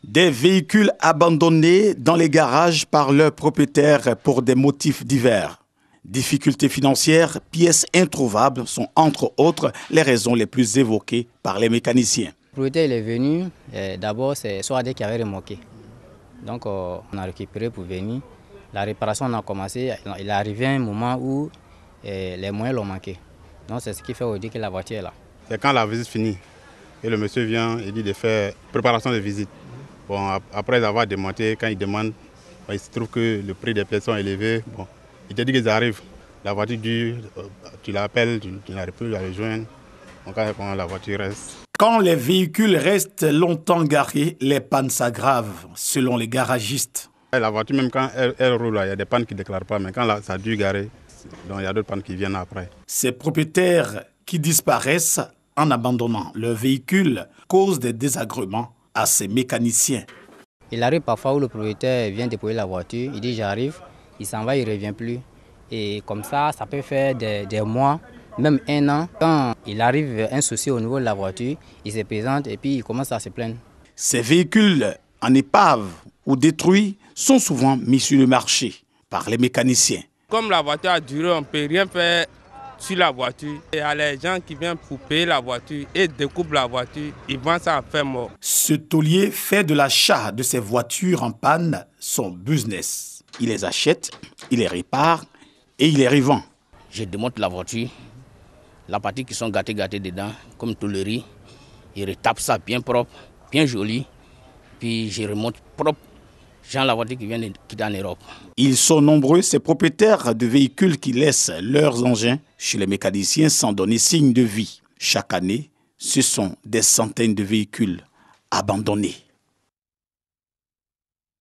Des véhicules abandonnés dans les garages par leurs propriétaires pour des motifs divers. Difficultés financières, pièces introuvables sont entre autres les raisons les plus évoquées par les mécaniciens. Le propriétaire il est venu, d'abord c'est Soadé qui avait remorqué. Donc on a récupéré pour venir. La réparation on a commencé, il est arrivé un moment où les moyens l'ont manqué. Donc c'est ce qui fait aujourd'hui que la voiture est là. C'est quand la visite finit et le monsieur vient et dit de faire préparation de visite. Bon, après avoir démonté, quand il demande, il se trouve que le prix des pièces sont élevés. Bon, il te dit qu'ils arrivent, la voiture dure, tu l'appelles, tu n'arrives plus à les joindre. Donc quand la voiture reste. Quand les véhicules restent longtemps garés, les pannes s'aggravent, selon les garagistes. La voiture, même quand elle roule, il y a des pannes qui ne déclarent pas, mais quand ça dure garer, donc il y a d'autres pannes qui viennent après. Ces propriétaires qui disparaissent en abandonnant leur véhicule causent des désagréments à ces mécaniciens. Il arrive parfois où le propriétaire vient déposer la voiture, il dit j'arrive, il s'en va, il ne revient plus. Et comme ça peut faire des mois, même un an. Quand il arrive un souci au niveau de la voiture, il se présente et puis il commence à se plaindre. Ces véhicules en épave ou détruits sont souvent mis sur le marché par les mécaniciens. Comme la voiture a duré, on ne peut rien faire sur la voiture. Il y a les gens qui viennent pour payer la voiture et découpent la voiture, ils vendent ça à faire mort. Ce taulier fait de l'achat de ces voitures en panne son business. Il les achète, il les répare et il les revend. Je démonte la voiture, la partie qui sont gâtées dedans, comme tôlerie. Je retape ça bien propre, bien joli, puis je remonte propre. Genre la voiture qui vient de quitter en Europe. Ils sont nombreux, ces propriétaires de véhicules qui laissent leurs engins chez les mécaniciens sans donner signe de vie. Chaque année, ce sont des centaines de véhicules abandonnés.